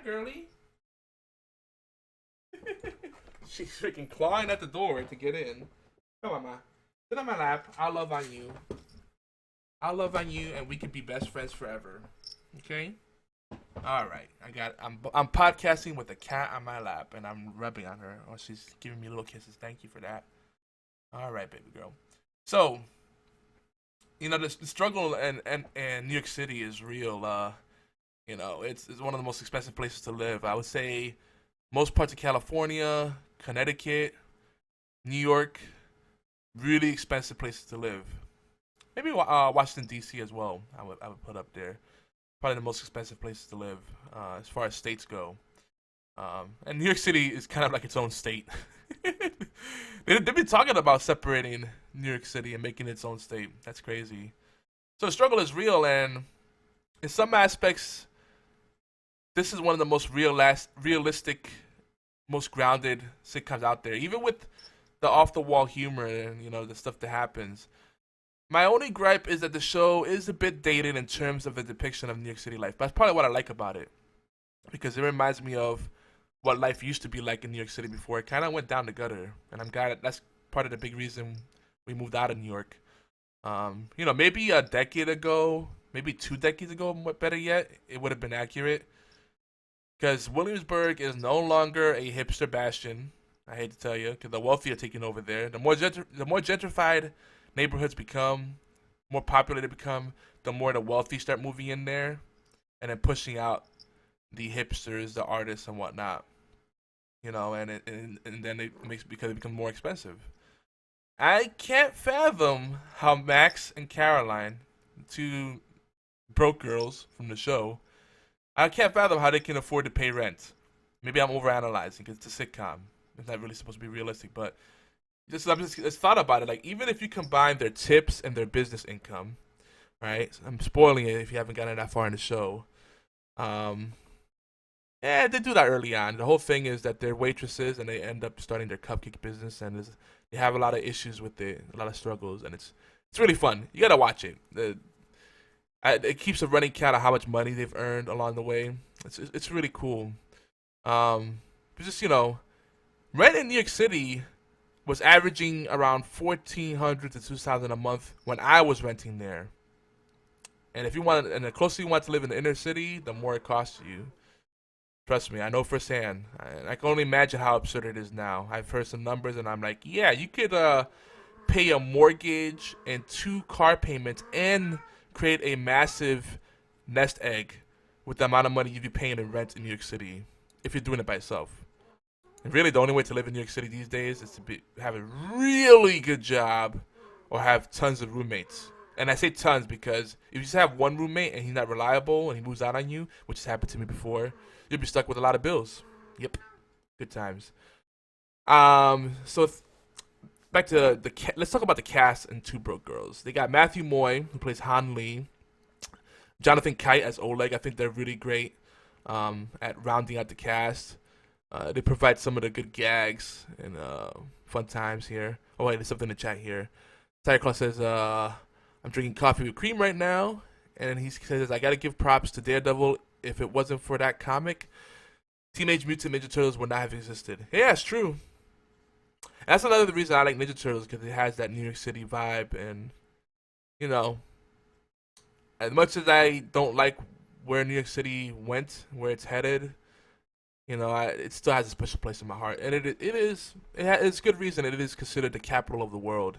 girly. She's freaking clawing at the door to get in. Come on, ma. Sit on my lap. I'll love on you. I'll love on you, and we can be best friends forever. Okay? All right. I'm podcasting with a cat on my lap, and I'm rubbing on her. Oh, she's giving me little kisses. Thank you for that. All right, baby girl. So, the struggle in New York City is real. It's one of the most expensive places to live. I would say most parts of California, Connecticut, New York, really expensive places to live. Maybe Washington D.C. as well. I would put up there. Probably the most expensive places to live as far as states go. And New York City is kind of like its own state. They've been talking about separating New York City and making its own state. That's crazy. So the struggle is real, and in some aspects, this is one of the most realistic, most grounded sitcoms out there. Even with the off-the-wall humor and the stuff that happens. My only gripe is that the show is a bit dated in terms of the depiction of New York City life. But that's probably what I like about it, because it reminds me of what life used to be like in New York City before it kind of went down the gutter. And I'm glad that's part of the big reason we moved out of New York. Maybe a decade ago, maybe 2 decades ago, better yet, it would have been accurate. Because Williamsburg is no longer a hipster bastion. I hate to tell you, because the wealthy are taking over there. The more gentrified neighborhoods become, more popular they become, the more the wealthy start moving in there, and then pushing out the hipsters, the artists, and whatnot. And then because it becomes more expensive. I can't fathom how Max and Caroline, 2 broke girls from the show, I can't fathom how they can afford to pay rent. Maybe I'm overanalyzing because it's a sitcom. It's not really supposed to be realistic, but just thought about it. Like, even if you combine their tips and their business income, right? I'm spoiling it if you haven't gotten that far in the show. They do that early on. The whole thing is that they're waitresses and they end up starting their cupcake business, and they have a lot of issues with it, a lot of struggles, and it's really fun. You gotta watch it. It keeps a running count of how much money they've earned along the way. It's really cool. Rent in New York City was averaging around $1,400 to $2,000 a month when I was renting there. And the closer you want to live in the inner city, the more it costs you. Trust me, I know firsthand. I can only imagine how absurd it is now. I've heard some numbers, and I'm like, yeah, you could pay a mortgage and 2 car payments and create a massive nest egg with the amount of money you'd be paying in rent in New York City if you're doing it by yourself. And really, the only way to live in New York City these days is to have a really good job or have tons of roommates. And I say tons because if you just have one roommate and he's not reliable and he moves out on you, which has happened to me before, you'll be stuck with a lot of bills. Yep. Good times. Back to let's talk about the cast in 2 Broke Girls. They got Matthew Moy, who plays Han Lee, Jonathan Kite as Oleg. I think they're really great at rounding out the cast. They provide some of the good gags and fun times here. Oh wait, there's something in the chat here. Tiger Claw says, I'm drinking coffee with cream right now. And then he says, I gotta give props to Daredevil. If it wasn't for that comic, Teenage Mutant Ninja Turtles would not have existed. Yeah, it's true. And that's another reason I like Ninja Turtles, because it has that New York City vibe. And, as much as I don't like where New York City went, where it's headed, it still has a special place in my heart. And it's good reason it is considered the capital of the world.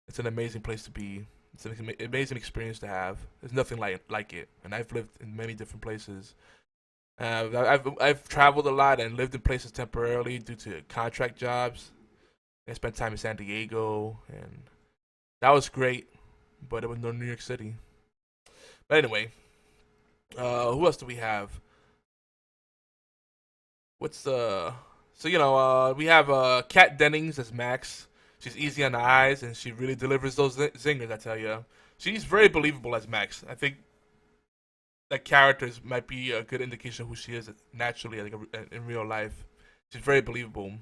It's an amazing place to be. It's an amazing experience to have. There's nothing like it. And I've lived in many different places. I've traveled a lot and lived in places temporarily due to contract jobs. I spent time in San Diego, and that was great, but it was no New York City. But anyway, who else do we have? We have Kat Dennings as Max. She's easy on the eyes, and she really delivers those zingers, I tell you. She's very believable as Max. I think that character might be a good indication of who she is naturally, like in real life. She's very believable.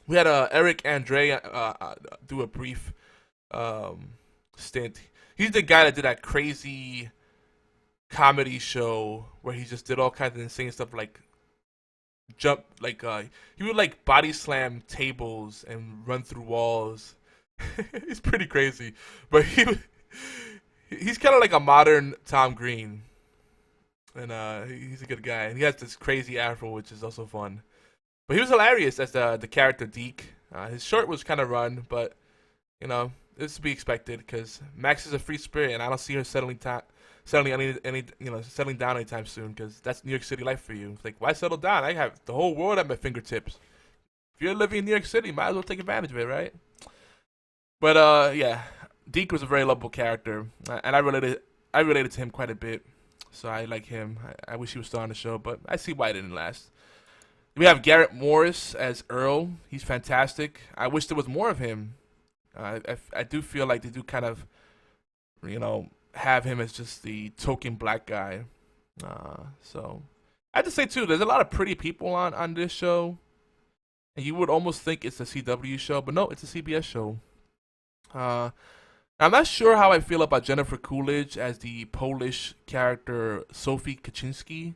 We had Eric Andre do a brief stint. He's the guy that did that crazy comedy show where he just did all kinds of insane stuff, like jump like he would like body slam tables and run through walls. He's pretty crazy, but he's kind of like a modern Tom Green, and he's a good guy. And he has this crazy afro, which is also fun. But he was hilarious as the character Deke. His short was kind of run, but you know it's to be expected because Max is a free spirit, and I don't see her settling down anytime soon because that's New York City life for you. It's like, why settle down? I have the whole world at my fingertips. If you're living in New York City, might as well take advantage of it, right? But yeah, Deke was a very lovable character, and I related to him quite a bit, so I like him. I wish he was still on the show, but I see why it didn't last. We have Garrett Morris as Earl. He's fantastic. I wish there was more of him. I do feel like they do kind of, you know, have him as just the token black guy. So I have to say too, there's a lot of pretty people on this show, and you would almost think it's a CW show, but no, it's a CBS show. I'm not sure how I feel about Jennifer Coolidge as the Polish character Sophie Kaczynski.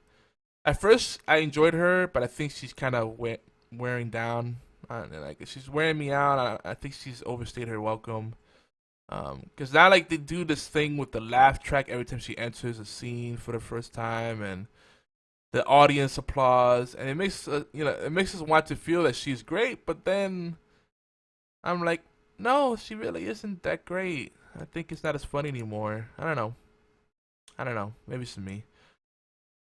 At first, I enjoyed her, but I think she's kind of wearing down. Like she's wearing me out. I think she's overstayed her welcome. Because now, like, they do this thing with the laugh track every time she enters a scene for the first time, and the audience applause, and it makes it makes us want to feel that she's great. But then I'm like, no, she really isn't that great. I think it's not as funny anymore. I don't know. Maybe it's me.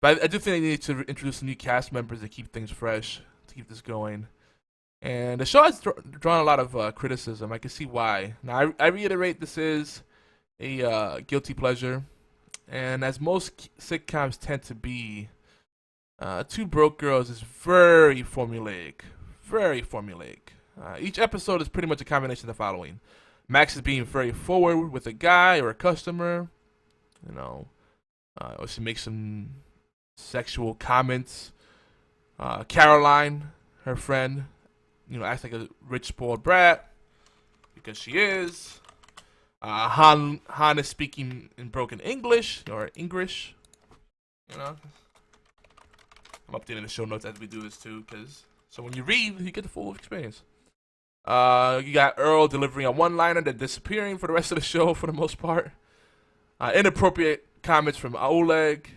But I do think they need to introduce new cast members to keep things fresh, to keep this going. And the show has drawn a lot of criticism. I can see why. Now, I reiterate, this is a guilty pleasure. And as most sitcoms tend to be, Two Broke Girls is very formulaic. Very formulaic. Each episode is pretty much a combination of the following. Max is being very forward with a guy or a customer. Or she makes some sexual comments. Caroline, her friend, acts like a rich spoiled brat because she is. Han is speaking in broken English or English. I'm updating the show notes as we do this too, so when you read, you get the full experience. You got Earl delivering a one-liner, then disappearing for the rest of the show for the most part. Inappropriate comments from Oleg,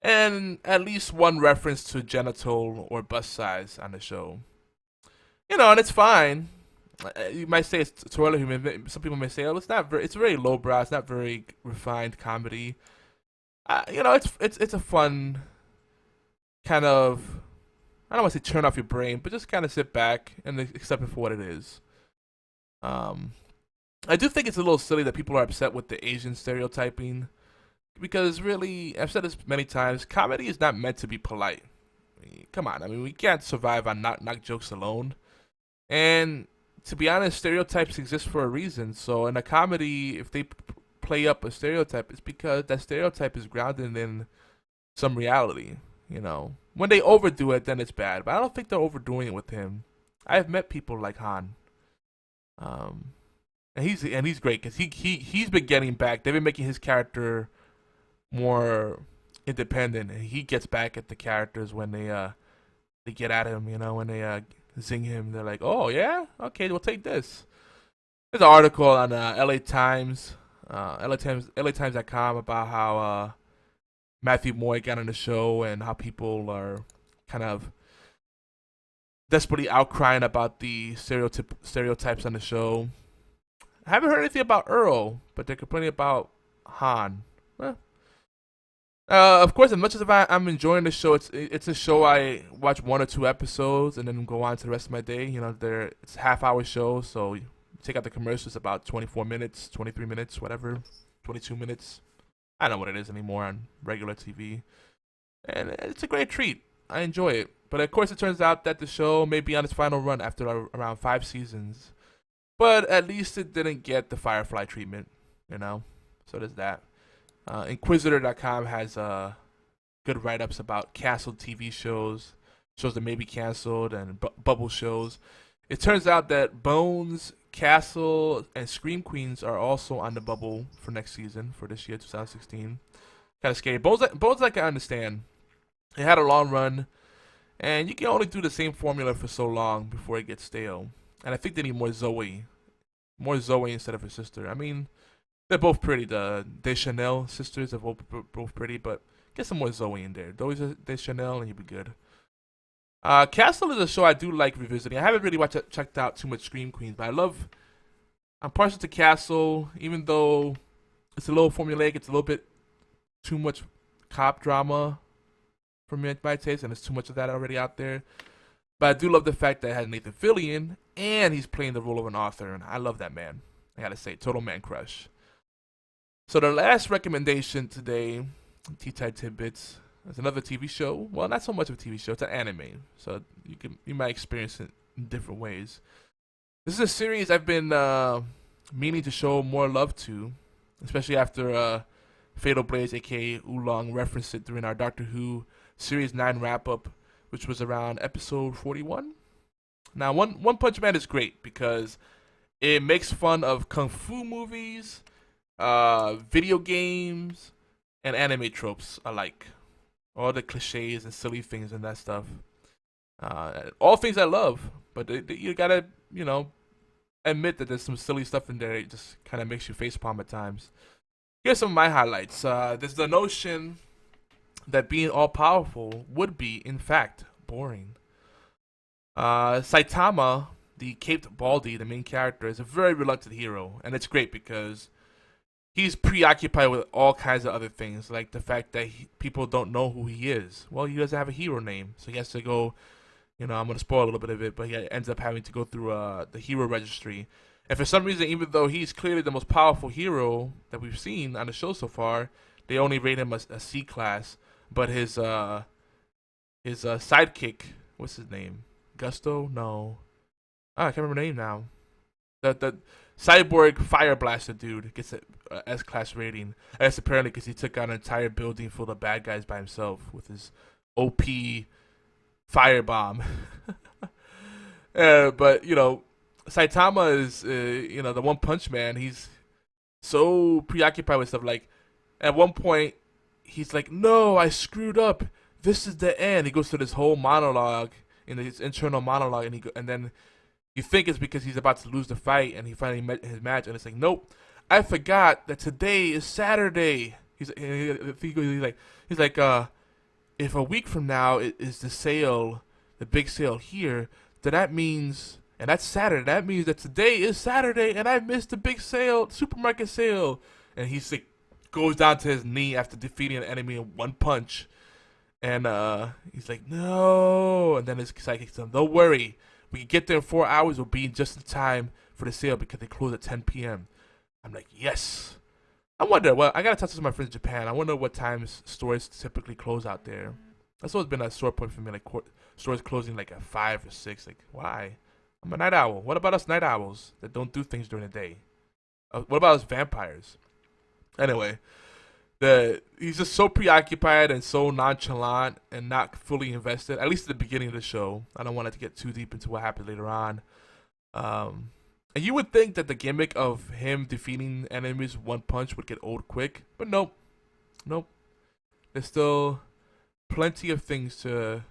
and at least one reference to genital or bust size on the show. And it's fine. You might say it's toilet humor. Some people may say, "Oh, it's very lowbrow. It's not very refined comedy." It's a fun kind of. I don't want to say turn off your brain, but just kind of sit back and accept it for what it is. I do think it's a little silly that people are upset with the Asian stereotyping, because really, I've said this many times, comedy is not meant to be polite. Come on, we can't survive on knock jokes alone. And to be honest, stereotypes exist for a reason. So in a comedy, if they play up a stereotype, it's because that stereotype is grounded in some reality. When they overdo it, then it's bad. But I don't think they're overdoing it with him. I've met people like Han, and he's great because he's been getting back. They've been making his character more independent, and he gets back at the characters when they get at him. When they zing him, they're like, "Oh yeah, okay, we'll take this." There's an article on LA Times, LATimes.com about how Matthew Moy got on the show and how people are kind of desperately outcrying about the stereotypes on the show. I haven't heard anything about Earl, but they're complaining about Han. Of course, as much as I'm enjoying the show, it's a show I watch 1 or 2 episodes and then go on to the rest of my day. It's a half-hour show, so you take out the commercials, about 24 minutes, 23 minutes, whatever, 22 minutes. I don't know what it is anymore on regular TV. And it's a great treat. I enjoy it. But of course, it turns out that the show may be on its final run after around 5 seasons. But at least it didn't get the Firefly treatment, So there's that. Inquisitor.com has good write-ups about canceled TV shows that may be canceled, and bubble shows. It turns out that Bones, Castle, and Scream Queens are also on the bubble for next season, for this year, 2016. Kind of scary. Bones, like I understand. It had a long run, And you can only do the same formula for so long before it gets stale. And I think they need more Zoe. More Zoe instead of her sister. I mean, they're both pretty. The Deschanel sisters are both pretty, but get some more Zoe in there. Deschanel and you'll be good. Castle is a show I do like revisiting. I haven't really checked out too much Scream Queens, but I'm partial to Castle, even though it's a little formulaic. It's a little bit too much cop drama for me, my taste, and there's too much of that already out there. But I do love the fact that it has Nathan Fillion, and he's playing the role of an author, and I love that man. I gotta say, total man crush. So the last recommendation today, T-Tide Tidbits, is another TV show. Well, not so much of a TV show. It's an anime, so you might experience it in different ways. This is a series I've been meaning to show more love to, especially after Fatal Blaze, aka Oolong, referenced it during our Doctor Who Series 9 wrap-up, which was around episode 41. Now, One Punch Man is great because it makes fun of kung fu movies, video games, and anime tropes alike. All the cliches and silly things and that stuff. All things I love, but you gotta, admit that there's some silly stuff in there. It just kind of makes you facepalm at times. Here's some of my highlights. There's the notion that being all-powerful would be, in fact, boring. Saitama, the caped Baldy, the main character, is a very reluctant hero, and it's great because he's preoccupied with all kinds of other things, like the fact that people don't know who he is. Well, he doesn't have a hero name, so he has to go, I'm going to spoil a little bit of it, but he ends up having to go through the hero registry. And for some reason, even though he's clearly the most powerful hero that we've seen on the show so far, they only rate him a C class. But his sidekick, what's his name? Gusto? No. I can't remember the name now. The cyborg fire blaster dude gets a S class rating. That's apparently because he took out an entire building full of bad guys by himself with his OP firebomb. But Saitama is the One Punch Man. He's so preoccupied with stuff. Like at one point, he's like, "No, I screwed up. This is the end." He goes through this whole monologue, his internal monologue, and then you think it's because he's about to lose the fight, and he finally met his match, and it's like, "Nope, I forgot that today is Saturday." He's like, if a week from now is the sale, the big sale here, then that means, and that's Saturday. That means that today is Saturday, and I missed the big sale, supermarket sale, and he's like, goes down to his knee after defeating an enemy in one punch, and he's like, "No," and then his psychic says, "Don't worry, we can get there in 4 hours. We'll be in just in time for the sale because they close at 10 p.m. I'm like, yes. I wonder. Well, I gotta talk to some of my friends in Japan. I wonder what times stores typically close out there. That's always been a sore point for me. Like stores closing like at 5 or 6. Like, why? I'm a night owl. What about us night owls that don't do things during the day? What about us vampires? Anyway, he's just so preoccupied and so nonchalant and not fully invested, at least at the beginning of the show. I don't want it to get too deep into what happens later on. And you would think that the gimmick of him defeating enemies with one punch would get old quick, but nope. There's still plenty of things to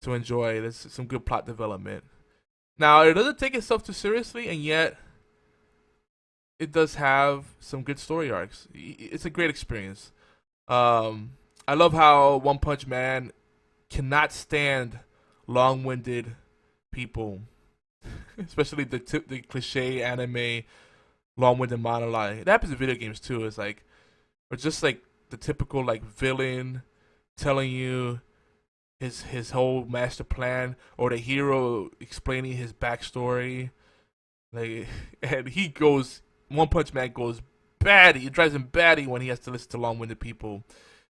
enjoy. There's some good plot development. Now, it doesn't take itself too seriously, and yet it does have some good story arcs. It's a great experience. I love how One Punch Man cannot stand long-winded people, especially the cliche anime long-winded monologue. It happens in video games too. It's like, or just like the typical like villain telling you his whole master plan, or the hero explaining his backstory. Like, and One Punch Man goes batty. It drives him batty when he has to listen to long-winded people.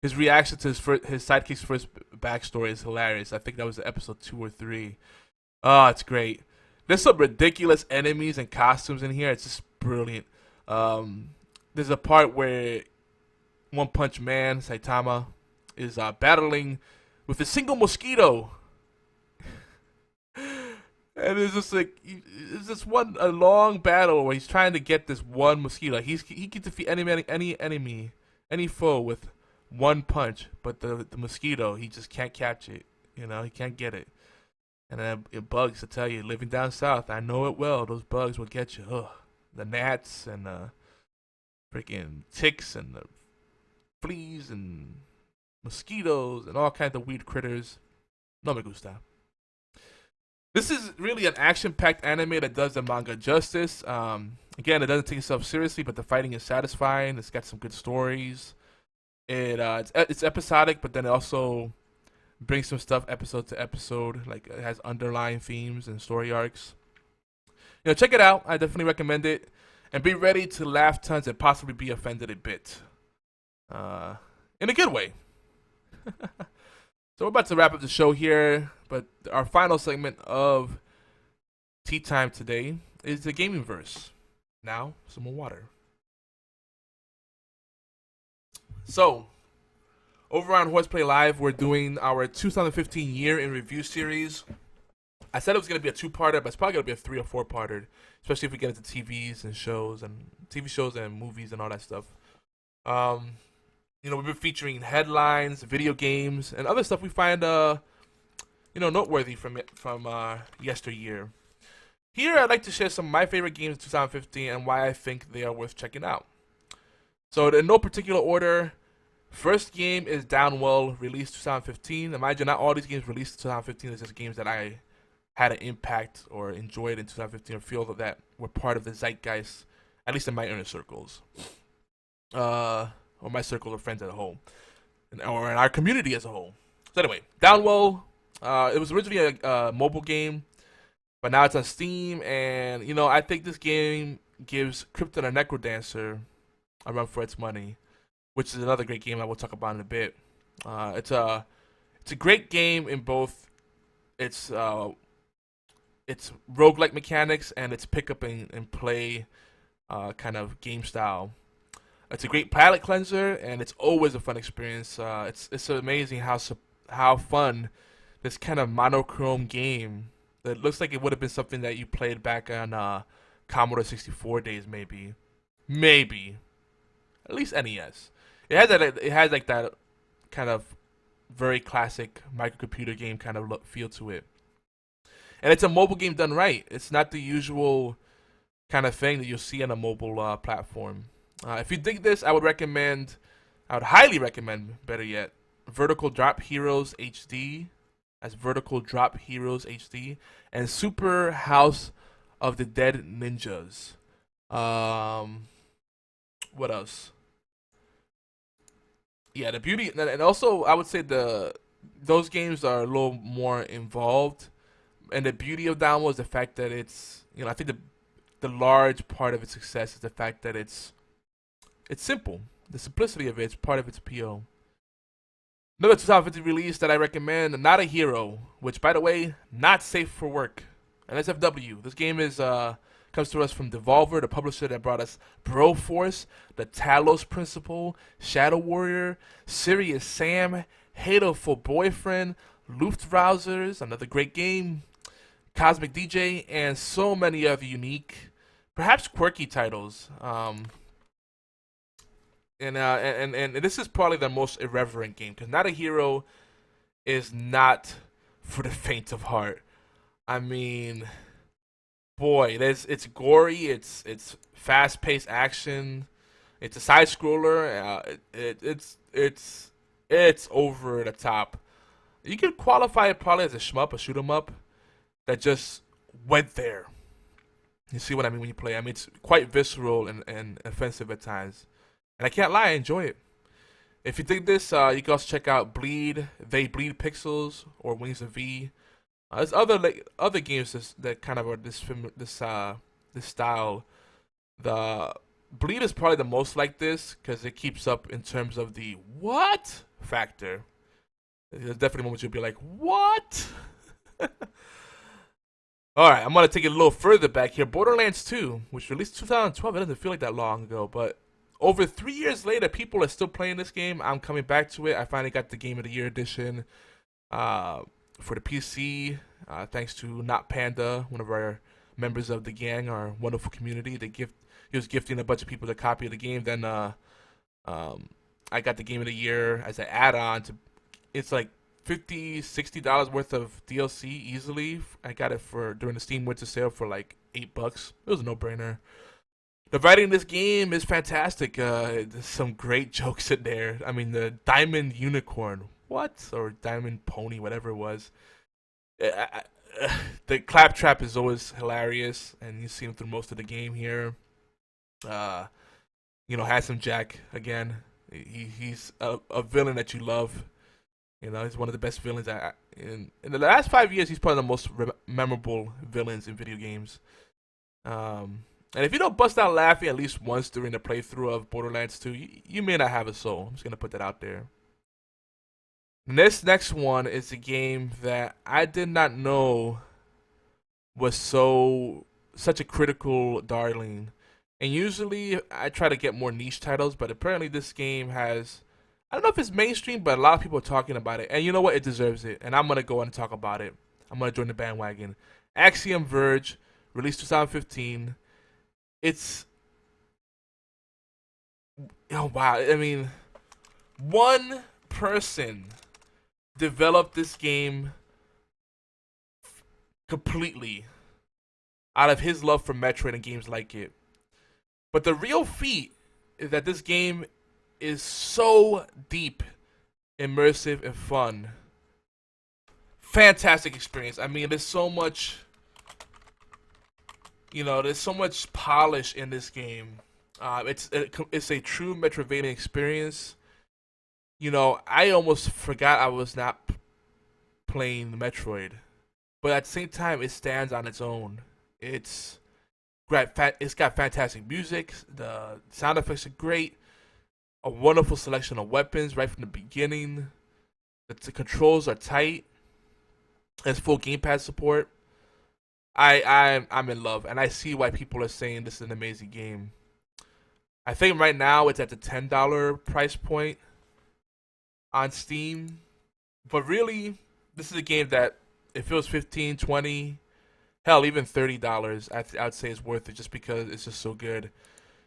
His reaction to his sidekick's first backstory is hilarious. I think that was episode 2 or 3. Oh, it's great. There's some ridiculous enemies and costumes in here. It's just brilliant. There's a part where One Punch Man, Saitama, is battling with a single mosquito. And it's just like, it's just a long battle where he's trying to get this one mosquito. Like he can defeat any enemy, any foe with one punch, but the mosquito, he just can't catch it. You can't get it. And then it bugs to tell you, living down south, I know it well. Those bugs will get you. Ugh. The gnats and the freaking ticks and the fleas and mosquitoes and all kinds of weird critters. No me gusta. This is really an action-packed anime that does the manga justice. Again, it doesn't take itself seriously, but the fighting is satisfying. It's got some good stories. It's episodic, but then it also brings some stuff episode to episode. Like, it has underlying themes and story arcs. Check it out. I definitely recommend it. And be ready to laugh tons and possibly be offended a bit. In a good way. So we're about to wrap up the show here, but our final segment of Tea Time today is the gaming verse. Now, some more water. So, over on Horseplay Live, we're doing our 2015 year in review series. I said it was going to be a two-parter, but it's probably going to be a 3 or 4-parter, especially if we get into TV shows and movies and all that stuff. We've been featuring headlines, video games, and other stuff we find, noteworthy from yesteryear. Here, I'd like to share some of my favorite games of 2015 and why I think they are worth checking out. So, in no particular order, first game is Downwell, released 2015. Imagine not all these games released in 2015. It's just games that I had an impact or enjoyed in 2015 or feel that were part of the zeitgeist, at least in my inner circles. Or my circle of friends as a whole, or in our community as a whole. So anyway, Downwell, it was originally a mobile game, but now it's on Steam, and I think this game gives Krypton or Necrodancer a run for its money, which is another great game I will talk about in a bit. It's a great game in both its roguelike mechanics and its pick up and play kind of game style. It's a great palate cleanser, and it's always a fun experience. It's amazing how fun this kind of monochrome game that looks like it would have been something that you played back on Commodore 64 days, maybe, at least NES. It has like that kind of very classic microcomputer game kind of feel to it, and it's a mobile game done right. It's not the usual kind of thing that you'll see on a mobile platform. If you dig this, I would highly recommend, better yet, Vertical Drop Heroes HD. That's Vertical Drop Heroes HD. And Super House of the Dead Ninjas. What else? Yeah, the beauty, and also I would say those games are a little more involved. And the beauty of Downwell is the fact that it's, I think the large part of its success is the fact that it's simple. The simplicity of it is part of its appeal. Another 2015 release that I recommend, Not a Hero, which, by the way, not safe for work. An SFW. This game comes to us from Devolver, the publisher that brought us Broforce, the Talos Principle, Shadow Warrior, Serious Sam, Hateful Boyfriend, Luftrausers, another great game, Cosmic DJ, and so many other unique, perhaps quirky titles. And this is probably the most irreverent game, because Not a Hero is not for the faint of heart. I mean, boy, it's gory, it's fast-paced action, it's a side scroller. It's over the top. You could qualify it probably as a shmup, a shoot 'em up that just went there. You see what I mean when you play? I mean, it's quite visceral and offensive at times. And I can't lie, I enjoy it. If you dig this, you can also check out They Bleed Pixels, or Wings of V. There's other games that kind of are this style. The Bleed is probably the most like this because it keeps up in terms of the what factor. There's definitely moments you'll be like, what? All right, I'm gonna take it a little further back here. Borderlands 2, which released 2012. It doesn't feel like that long ago, but over 3 years later, people are still playing this game. I'm coming back to it. I finally got the Game of the Year edition for the PC, thanks to Not Panda, one of our members of the gang, our wonderful community. He was gifting a bunch of people a copy of the game. Then I got the Game of the Year as an add-on to. It's like $50-$60 worth of DLC easily. I got it for during the Steam Winter Sale for like $8. It was a no-brainer. The writing in this game is fantastic. There's some great jokes in there. I mean, the Diamond Unicorn, what? Or Diamond Pony, whatever it was. The claptrap is always hilarious, and you see him through most of the game here. Handsome Jack again. He's a villain that you love. He's one of the best villains. In the last 5 years, he's probably the most memorable villains in video games. And if you don't bust out laughing at least once during the playthrough of Borderlands 2, you may not have a soul. I'm just going to put that out there. And this next one is a game that I did not know was such a critical darling. And usually I try to get more niche titles, but apparently this game has, I don't know if it's mainstream, but a lot of people are talking about it. And you know what? It deserves it. And I'm going to go and talk about it. I'm going to join the bandwagon. Axiom Verge, released 2015. Wow. I mean, one person developed this game completely out of his love for Metroid and games like it. But the real feat is that this game is so deep, immersive, and fun. Fantastic experience. I mean, there's so much polish in this game. It's a true Metroidvania experience. I almost forgot I was not playing Metroid, but at the same time, it stands on its own. It's got fantastic music. The sound effects are great. A wonderful selection of weapons right from the beginning. The controls are tight. It has full gamepad support. I'm in love, and I see why people are saying this is an amazing game. I think right now it's at the $10 price point on Steam, but really, this is a game that if it was $15, $20, hell, even $30, I'd say it's worth it just because it's just so good.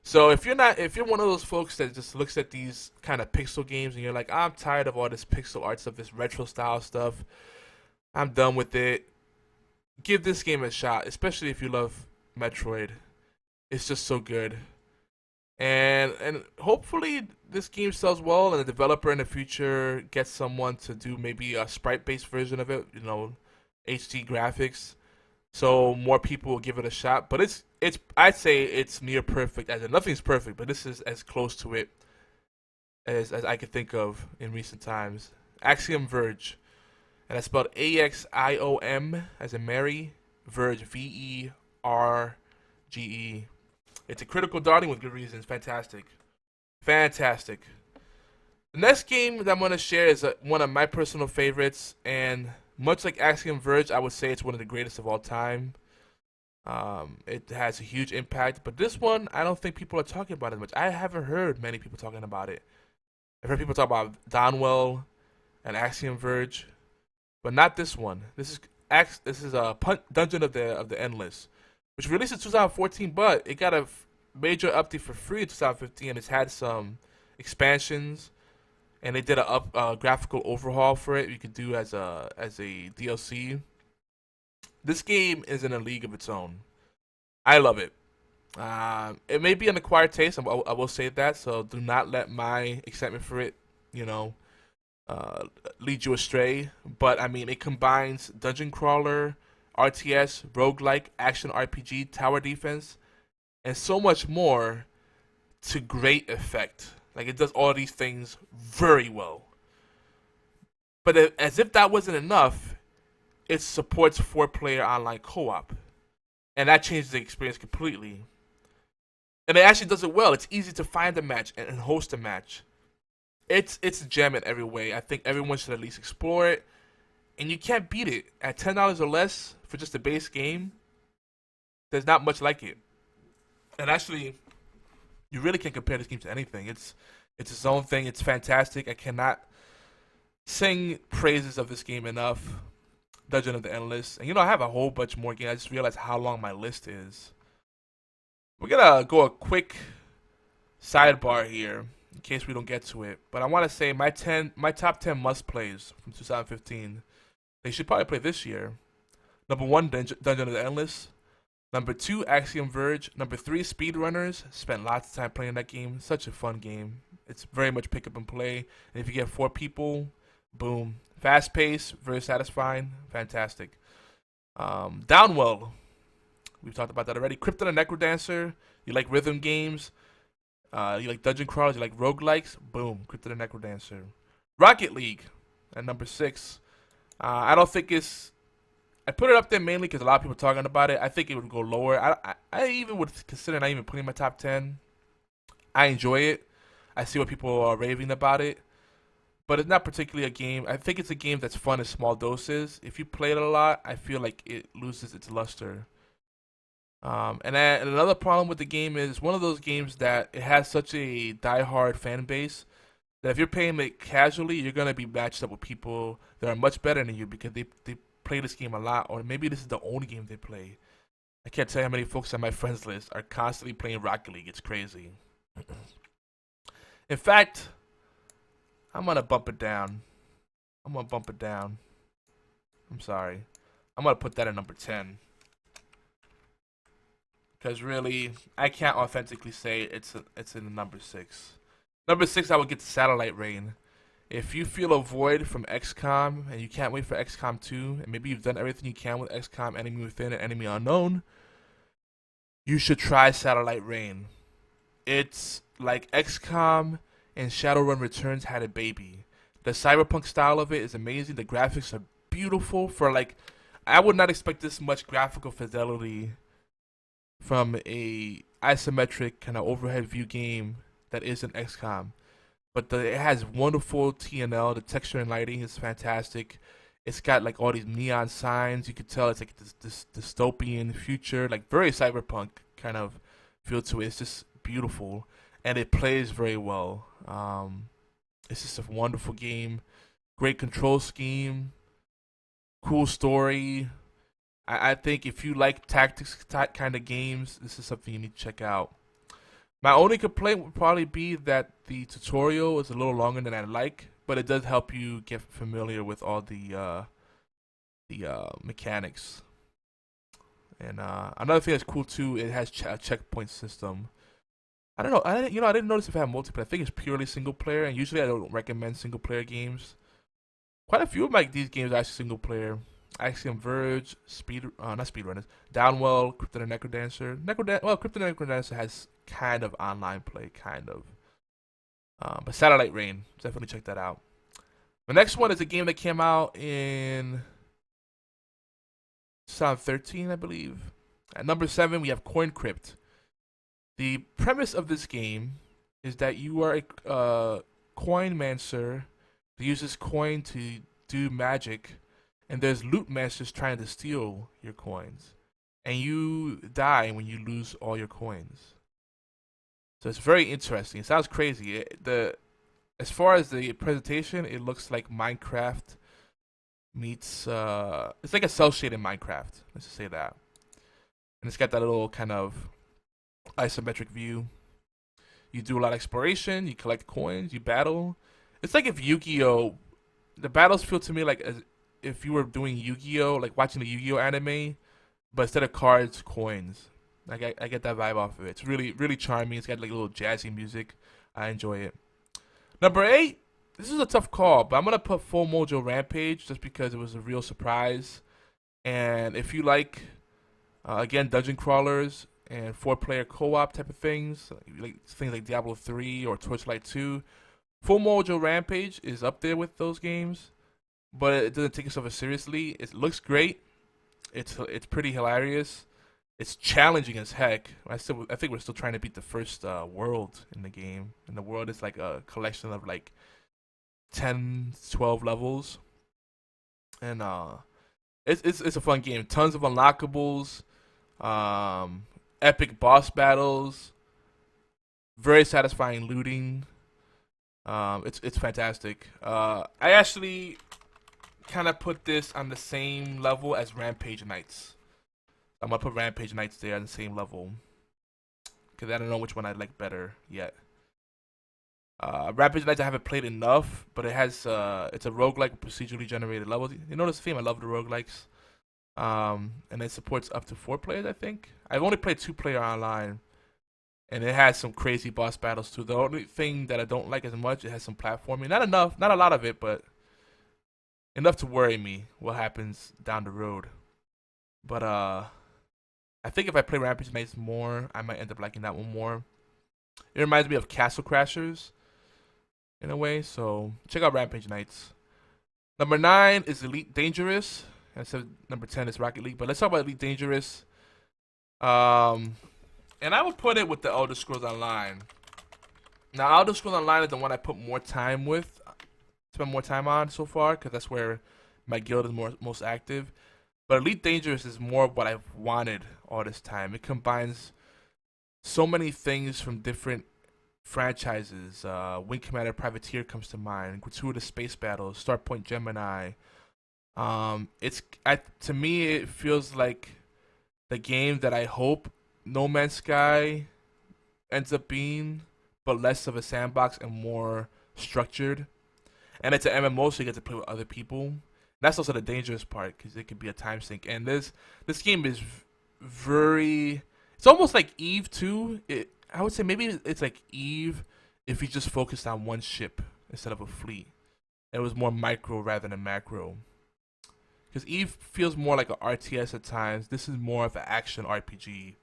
So if you're one of those folks that just looks at these kind of pixel games and you're like, I'm tired of all this pixel art stuff, this retro style stuff, I'm done with it. Give this game a shot, especially if you love Metroid. It's just so good. And hopefully this game sells well, and the developer in the future gets someone to do maybe a sprite-based version of it, HD graphics, so more people will give it a shot. But it's I'd say it's near perfect. As in, nothing's perfect, but this is as close to it as I could think of in recent times. Axiom Verge, and that's spelled AXIOM as in Mary, Verge, VERGE. It's a critical darling with good reasons. Fantastic. Fantastic. The next game that I'm going to share is one of my personal favorites, and much like Axiom Verge, I would say it's one of the greatest of all time. It has a huge impact, but this one, I don't think people are talking about it much. I haven't heard many people talking about it. I've heard people talk about Donwell and Axiom Verge, but not this one. This is a Dungeon of the Endless, which released in 2014, but it got a major update for free in 2015, and it's had some expansions, and they did a graphical overhaul for it. You could do as a DLC. This game is in a league of its own. I love it. It may be an acquired taste. I will say that. So do not let my excitement for it, lead you astray. But I mean, it combines dungeon crawler, RTS, roguelike, action RPG, tower defense, and so much more to great effect. Like, it does all these things very well. But as if that wasn't enough, it supports 4-player online co-op. And that changes the experience completely. And it actually does it well. It's easy to find a match and host a match. It's a gem in every way. I think everyone should at least explore it. And you can't beat it. At $10 or less for just a base game, there's not much like it. And actually, you really can't compare this game to anything. It's its own thing. It's fantastic. I cannot sing praises of this game enough. Dungeon of the Endless. And I have a whole bunch more games. I just realized how long my list is. We're going to go a quick sidebar here. in case we don't get to it. But I want to say my top 10 must plays from 2015. They should probably play this year. Number 1, Dungeon of the Endless. Number 2, Axiom Verge. Number 3, Speedrunners. Spent lots of time playing that game. Such a fun game. It's very much pick up and play. And if you get 4 people, boom. Fast paced, very satisfying, fantastic. Downwell. We've talked about that already. Crypto the Necrodancer. You like rhythm games. You like dungeon crawlers. You like roguelikes. Boom. Crypto the Necrodancer. Rocket League at number 6. I don't think it's... I put it up there mainly because a lot of people are talking about it. I think it would go lower. I even would consider not even putting it in my top 10. I enjoy it. I see what people are raving about it. But it's not particularly a game. I think it's a game that's fun in small doses. If you play it a lot, I feel like it loses its luster. And another problem with the game is it's one of those games that it has such a diehard fan base that if you're playing it casually, you're going to be matched up with people that are much better than you because they play this game a lot, or maybe this is the only game they play. I can't tell you how many folks on my friends list are constantly playing Rocket League. It's crazy. In fact, I'm going to bump it down. I'm sorry. I'm going to put that at number 10. Because really, I can't authentically say it's in the number 6. Number 6, I would get to Satellite Rain. If you feel a void from XCOM and you can't wait for XCOM 2, and maybe you've done everything you can with XCOM Enemy Within and Enemy Unknown, you should try Satellite Rain. It's like XCOM and Shadowrun Returns had a baby. The cyberpunk style of it is amazing. The graphics are beautiful. I would not expect this much graphical fidelity from a isometric kind of overhead view game that isn't XCOM. But it has wonderful TNL. The texture and lighting is fantastic. It's got like all these neon signs. You could tell it's like this dystopian future, like very cyberpunk kind of feel to it. It's just beautiful, and it plays very well. It's just a wonderful game. Great control scheme. Cool story. I think if you like tactics kind of games, this is something you need to check out. My only complaint would probably be that the tutorial is a little longer than I like, but it does help you get familiar with all the mechanics. And another thing that's cool too, it has a checkpoint system. I don't know. I didn't notice if it had multiplayer. I think it's purely single player, and usually I don't recommend single player games. Quite a few of these games are actually single player. Axiom Verge, not Speedrunners, Downwell, Crypto the Necrodancer. Crypto the Necrodancer has kind of online play, kind of. But Satellite Rain, definitely check that out. The next one is a game that came out in 2013, I believe. At number 7, we have Coin Crypt. The premise of this game is that you are a coin mancer who uses coin to do magic, and there's loot masters trying to steal your coins, and you die when you lose all your coins. So it's very interesting. It sounds crazy. As far as the presentation, it looks like Minecraft meets. It's like a cell shaded Minecraft. Let's just say that. And it's got that little kind of isometric view. You do a lot of exploration. You collect coins. You battle. It's like if Yu-Gi-Oh. The battles feel to me like as if you were doing Yu-Gi-Oh, like watching the Yu-Gi-Oh anime, but instead of cards, coins. Like I get that vibe off of it. It's really, really charming. It's got like a little jazzy music. I enjoy it. Number 8, this is a tough call, but I'm gonna put Full Mojo Rampage just because it was a real surprise. And if you like, again, dungeon crawlers and 4-player co-op type of things, like things like Diablo 3 or Torchlight 2, Full Mojo Rampage is up there with those games. But it doesn't take itself as seriously. It looks great. It's pretty hilarious. It's challenging as heck. I think we're still trying to beat the first world in the game. And the world is like a collection of like 10, 12 levels. And it's a fun game. Tons of unlockables, epic boss battles, very satisfying looting. It's fantastic. I actually kind of put this on the same level as Rampage Knights. I'm gonna put Rampage Knights there on the same level because I don't know which one I like better yet. Rampage Knights I haven't played enough, but it has it's a roguelike procedurally generated levels. You know this theme, I love the roguelikes. And it supports up to 4 players, I think. I've only played 2-player online, and it has some crazy boss battles too. The only thing that I don't like as much, it has some platforming. Not enough, not a lot of it, but enough to worry me what happens down the road. But I think if I play Rampage Knights more, I might end up liking that one more. It reminds me of Castle Crashers in a way, so check out Rampage Knights. Number 9 is Elite Dangerous. I said number 10 is Rocket League, but let's talk about Elite Dangerous. And I would put it with the Elder Scrolls Online. Now, Elder Scrolls Online is the one I put more time with, spend more time on so far, because that's where my guild is most active. But Elite Dangerous is more what I've wanted all this time. It combines so many things from different franchises. Wing Commander Privateer comes to mind. Gratuitous Space Battles, Starpoint Gemini. To me, it feels like the game that I hope No Man's Sky ends up being, but less of a sandbox and more structured. And it's an MMO, so you get to play with other people. That's also the dangerous part, because it could be a time sink. And this game is very... It's almost like Eve 2. I would say maybe it's like Eve if you just focused on one ship instead of a fleet. It was more micro rather than macro. Because Eve feels more like an RTS at times. This is more of an action RPG.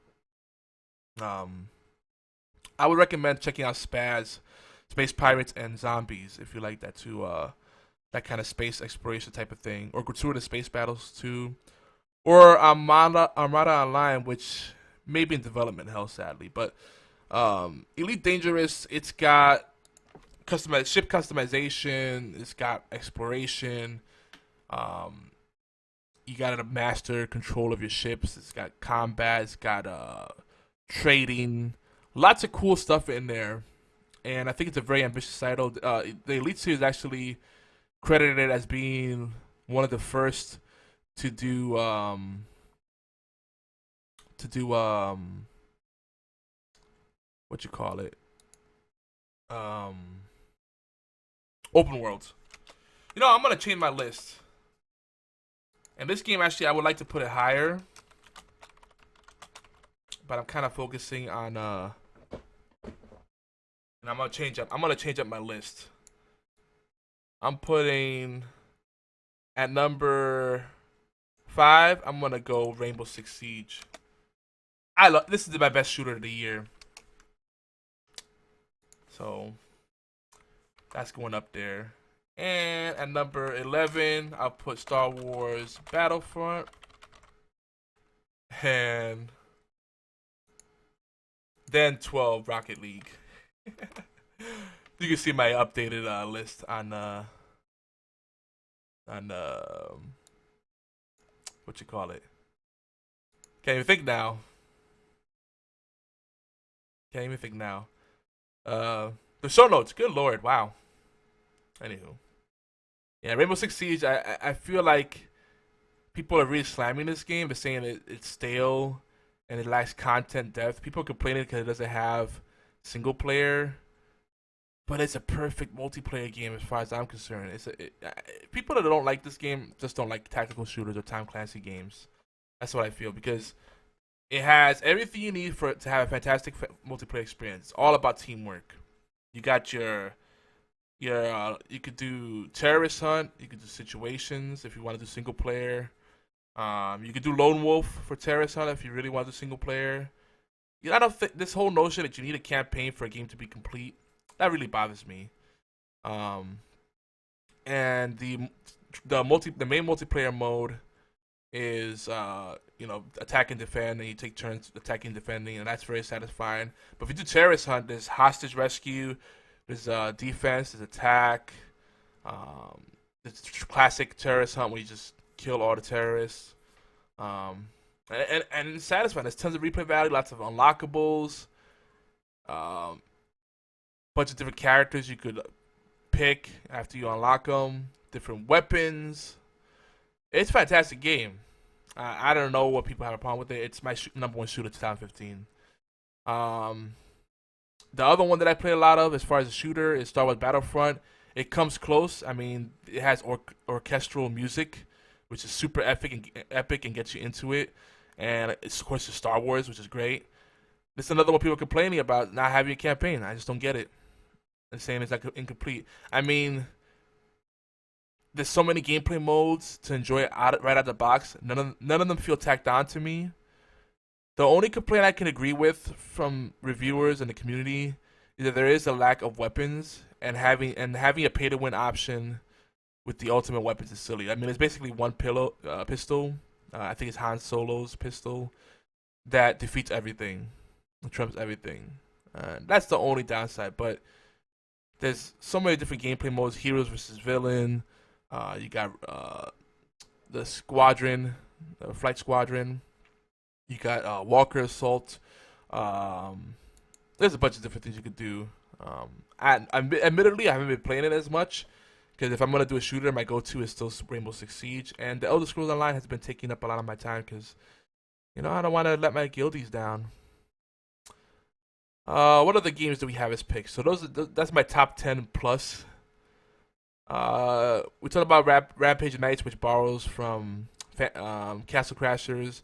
I would recommend checking out Spaz, Space Pirates and Zombies, if you like that too. That kind of space exploration type of thing, or Gratuitous Space Battles too, or Armada Online, which may be in development hell, sadly. But Elite Dangerous, it's got ship customization, it's got exploration. You got to master control of your ships. It's got combat. It's got trading. Lots of cool stuff in there, and I think it's a very ambitious title. The Elite Series actually credited as being one of the first to do what you call it, open worlds. You know, I'm gonna change my list. And this game, actually, I would like to put it higher, but I'm kind of focusing on and I'm gonna change up my list. I'm putting at number 5. I'm gonna go Rainbow Six Siege. This is my best shooter of the year, so that's going up there. And at number 11, I'll put Star Wars Battlefront. And then 12, Rocket League. You can see my updated list on what you call it. Can't even think now. The show notes. Good lord, wow. Anywho. Yeah, Rainbow Six Siege, I feel like people are really slamming this game. They're saying it's stale and it lacks content depth. People are complaining because it doesn't have single player, but it's a perfect multiplayer game as far as I'm concerned. People that don't like this game just don't like tactical shooters or Tom Clancy games. That's what I feel, because it has everything you need to have a fantastic multiplayer experience. It's all about teamwork. You got you could do terrorist hunt, you could do situations if you want to do single player. You could do lone wolf for terrorist hunt if you really want to do single player. I don't think this whole notion that you need a campaign for a game to be complete, that really bothers me. And the main multiplayer mode is attack and defend, and you take turns attacking and defending, and that's very satisfying. But if you do terrorist hunt, there's hostage rescue. There's defense, there's attack, there's classic terrorist hunt where you just kill all the terrorists. And it's satisfying. There's tons of replay value, lots of unlockables, bunch of different characters you could pick after you unlock them, different weapons. It's a fantastic game. I don't know what people have a problem with it. It's my number one shooter 2015. The other one that I play a lot of, as far as a shooter, is Star Wars Battlefront. It comes close. I mean, it has orchestral music, which is super epic and gets you into it. And it's, of course, it's Star Wars, which is great. This is another one people complaining about not having a campaign. I just don't get it. The same as like incomplete. I mean, there's so many gameplay modes to enjoy right out of the box. None of them feel tacked on to me. The only complaint I can agree with from reviewers and the community is that there is a lack of weapons, and having a pay to win option with the ultimate weapons is silly. I mean, it's basically one pistol. I think it's Han Solo's pistol that defeats everything, trumps everything. That's the only downside. But there's so many different gameplay modes: heroes versus villain. You got the squadron, the flight squadron. You got Walker Assault. There's a bunch of different things you could do. Admittedly, I haven't been playing it as much because if I'm gonna do a shooter, my go-to is still Rainbow Six Siege, and the Elder Scrolls Online has been taking up a lot of my time because, I don't want to let my guildies down. What other games do we have as picks? So that's my top 10 plus. We talked about Rampage Knights, which borrows from Castle Crashers,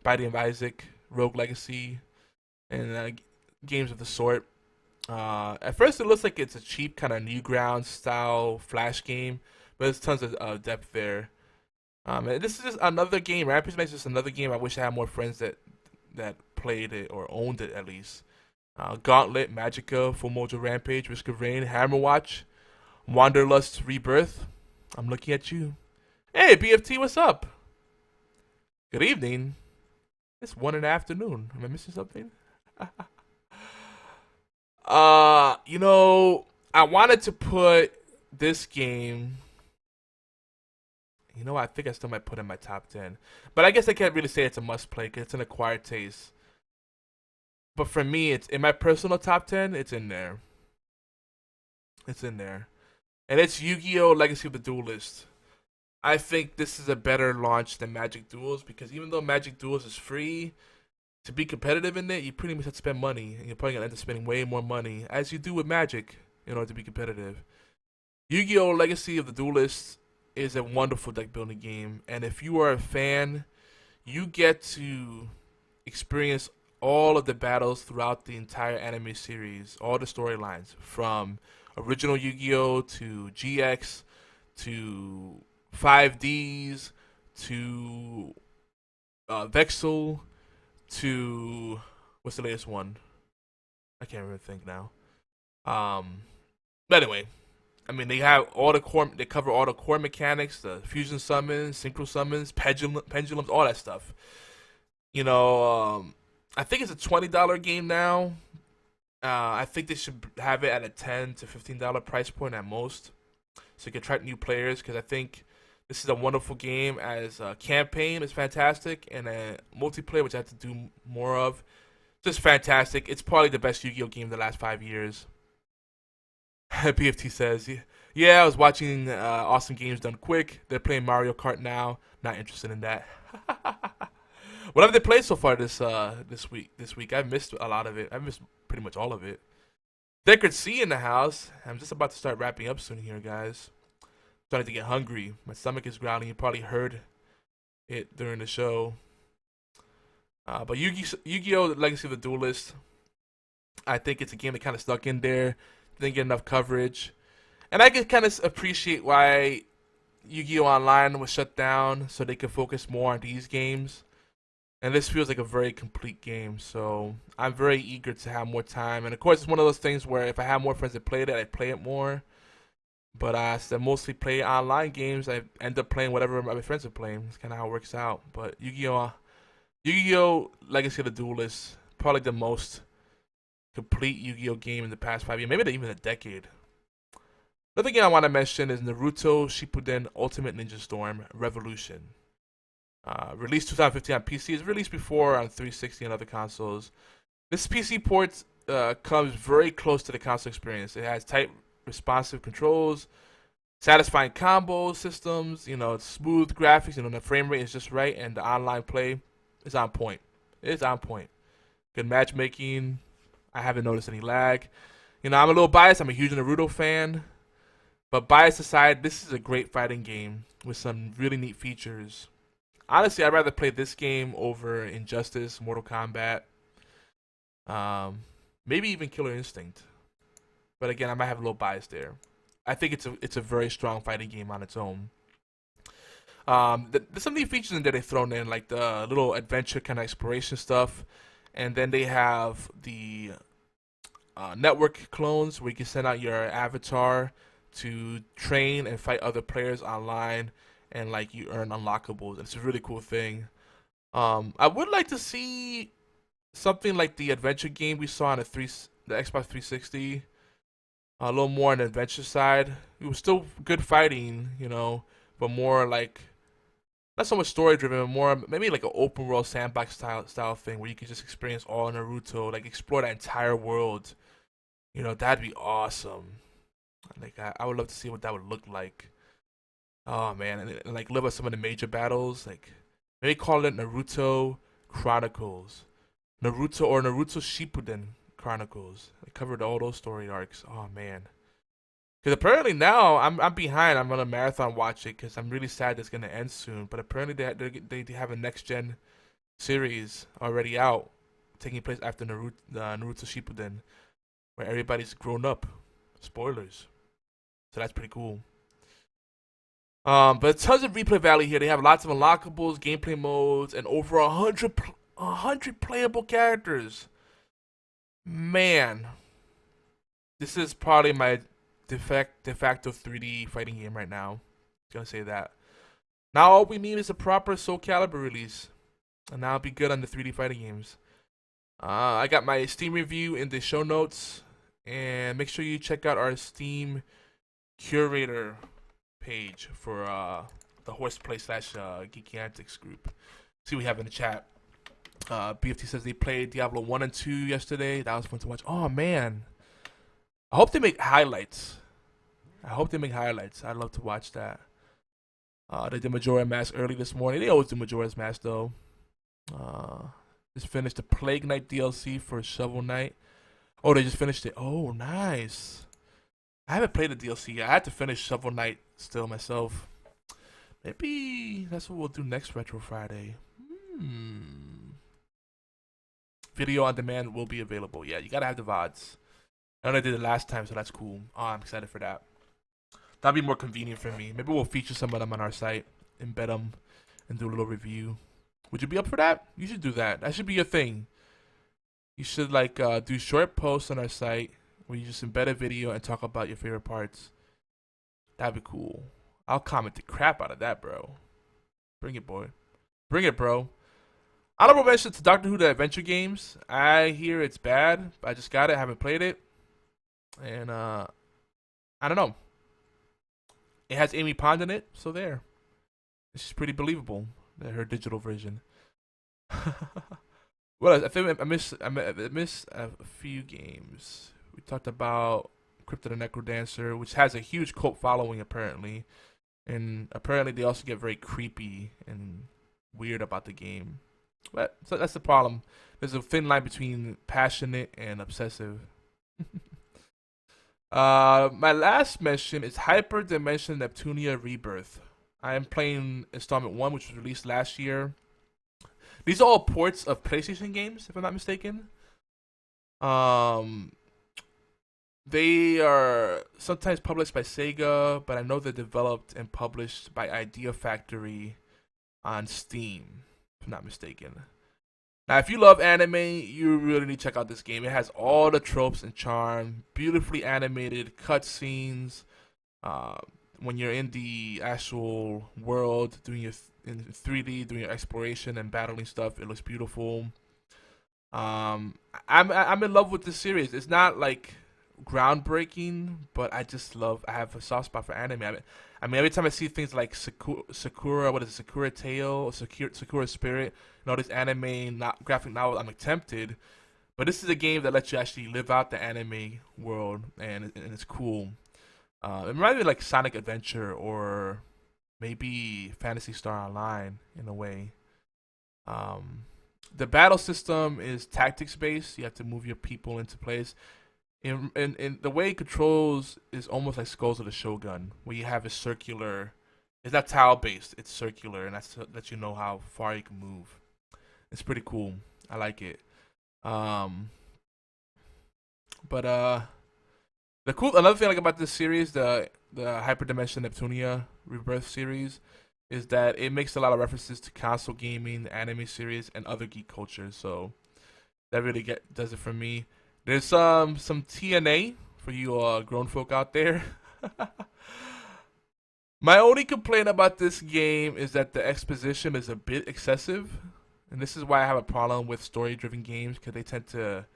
Binding of Isaac, Rogue Legacy, and games of the sort. At first, it looks like it's a cheap kind of Newgrounds style Flash game, but there's tons of depth there. And this is just another game. Rampage Knights is just another game. I wish I had more friends that played it or owned it at least. Gauntlet, Magicka, Full Mojo Rampage, Risk of Rain, Hammerwatch, Wanderlust Rebirth. I'm looking at you. Hey, BFT, what's up? Good evening. It's 1 in the afternoon. Am I missing something? I wanted to put this game. I think I still might put it in my top 10. But I guess I can't really say it's a must play because it's an acquired taste. But for me, it's in my personal top 10, it's in there. It's in there. And it's Yu-Gi-Oh! Legacy of the Duelist. I think this is a better launch than Magic Duels because even though Magic Duels is free, to be competitive in it, you pretty much have to spend money. And you're probably going to end up spending way more money, as you do with Magic, in order to be competitive. Yu-Gi-Oh! Legacy of the Duelist is a wonderful deck building game. And if you are a fan, you get to experience all of the battles throughout the entire anime series, all the storylines, from original Yu-Gi-Oh! To GX, to 5Ds, to Vexel, to what's the latest one? I can't even think now. But anyway, I mean they have all the core. They cover all the core mechanics: the fusion summons, synchro summons, pendulums, all that stuff. I think it's a $20 game now. I think they should have it at a $10 to $15 price point at most, so you can attract new players. Because I think this is a wonderful game. As a campaign is fantastic, and a multiplayer, which I have to do more of, just fantastic. It's probably the best Yu-Gi-Oh game in the last 5 years. PFT says, "Yeah, I was watching Awesome Games Done Quick. They're playing Mario Kart now. Not interested in that." What have they played so far this week? I've missed a lot of it. I've missed pretty much all of it. Deckard C in the house. I'm just about to start wrapping up soon here, guys. Starting to get hungry. My stomach is growling. You probably heard it during the show. But Yu-Gi-Oh! Legacy of the Duelist, I think it's a game that kind of stuck in there. Didn't get enough coverage. And I can kind of appreciate why Yu-Gi-Oh! Online was shut down so they could focus more on these games. And this feels like a very complete game, so I'm very eager to have more time. And of course, it's one of those things where if I have more friends that played it, I'd play it more. But since I mostly play online games, I end up playing whatever my friends are playing. It's kind of how it works out. But Yu-Gi-Oh! Legacy of the Duelist, probably the most complete Yu-Gi-Oh! Game in the past 5 years, maybe even a decade. Another game I want to mention is Naruto Shippuden Ultimate Ninja Storm Revolution. Released 2015 on PC. It's released before on 360 and other consoles. This PC port comes very close to the console experience. It has tight, responsive controls, satisfying combo systems. It's smooth graphics. The frame rate is just right, and the online play is on point. It's on point. Good matchmaking. I haven't noticed any lag. You know, I'm a little biased. I'm a huge Naruto fan. But bias aside, this is a great fighting game with some really neat features. Honestly, I'd rather play this game over Injustice, Mortal Kombat, um, maybe even Killer Instinct. But again, I might have a little bias there. I think it's a very strong fighting game on its own. There's some neat features in there they thrown in, like the little adventure kind of exploration stuff, and then they have the network clones where you can send out your avatar to train and fight other players online, and like you earn unlockables. It's a really cool thing. I would like to see something like the adventure game we saw on the Xbox 360. A little more on the adventure side. It was still good fighting, you know, but more like not so much story driven, but more maybe like an open world sandbox style thing where you could just experience all Naruto, like explore that entire world. You know, that'd be awesome. Like I would love to see what that would look like. Oh man, and like live out some of the major battles. Like maybe call it Naruto Chronicles, Naruto Shippuden Chronicles. They covered all those story arcs. Oh man. Because apparently now I'm behind. I'm gonna marathon watch it because I'm really sad it's gonna end soon. But apparently they have a next gen series already out, taking place after Naruto Shippuden, where everybody's grown up. Spoilers. So that's pretty cool. But tons of replay value here. They have lots of unlockables, gameplay modes, and over 100 playable characters. Man, this is probably my de facto 3D fighting game right now. Gonna say that. Now all we need is a proper Soul Calibur release, and I'll be good on the 3D fighting games. I got my Steam review in the show notes, and make sure you check out our Steam curator page for the Horseplay / Geeky Antics group. See what we have in the chat. BFT says they played Diablo 1 and 2 yesterday. That was fun to watch. Oh man, I hope they make highlights. I'd love to watch that. They did Majora Mask early this morning. They always do Majora's Mask though. Just finished the Plague Knight DLC for Shovel Knight. Oh, they just finished it. Oh, nice. I haven't played the DLC yet. I had to finish Shovel Knight still myself. Maybe that's what we'll do next Retro Friday. Video on demand will be available. Yeah, you gotta have the VODs. I know I did it last time, so that's cool. Oh, I'm excited for that. That'd be more convenient for me. Maybe we'll feature some of them on our site, embed them, and do a little review. Would you be up for that? You should do that. That should be your thing. You should like do short posts on our site where you just embed a video and talk about your favorite parts. That'd be cool. I'll comment the crap out of that, bro. Bring it, boy. Bring it, bro. Honorable mention to Doctor Who the Adventure Games. I hear it's bad, but I just got it. I haven't played it. And I don't know. It has Amy Pond in it, so there. It's pretty believable. Her digital version. Well, I think I missed a few games. We talked about Crypt of the Necrodancer, which has a huge cult following apparently, and apparently they also get very creepy and weird about the game. But so that's the problem. There's a thin line between passionate and obsessive. My last mention is Hyperdimension Neptunia Rebirth. I am playing installment 1, which was released last year. These are all ports of PlayStation games, if I'm not mistaken. They are sometimes published by Sega, but I know they're developed and published by Idea Factory on Steam, if I'm not mistaken. Now, if you love anime, you really need to check out this game. It has all the tropes and charm, beautifully animated cutscenes. When you're in the actual world, doing your in 3D, doing your exploration and battling stuff, it looks beautiful. I'm in love with this series. It's not like groundbreaking, but I have a soft spot for anime. I mean every time I see things like Sakura, what is it, Sakura Tale, or Sakura Spirit, and all these anime graphic novels, I'm like tempted. But this is a game that lets you actually live out the anime world, and it's cool. It reminds me of like Sonic Adventure or maybe Phantasy Star Online in a way. The battle system is tactics based. You have to move your people into place. In the way it controls is almost like Skulls of the Shogun, where you have a circular. It's not tile based. It's circular, and that's to let you know how far you can move. It's pretty cool. I like it. Um, but the cool another thing I like about this series, the Hyperdimension Neptunia Rebirth series, is that it makes a lot of references to console gaming, anime series, and other geek cultures. So that really does it for me. There's some TNA for you grown folk out there. My only complaint about this game is that the exposition is a bit excessive, and this is why I have a problem with story-driven games because they tend to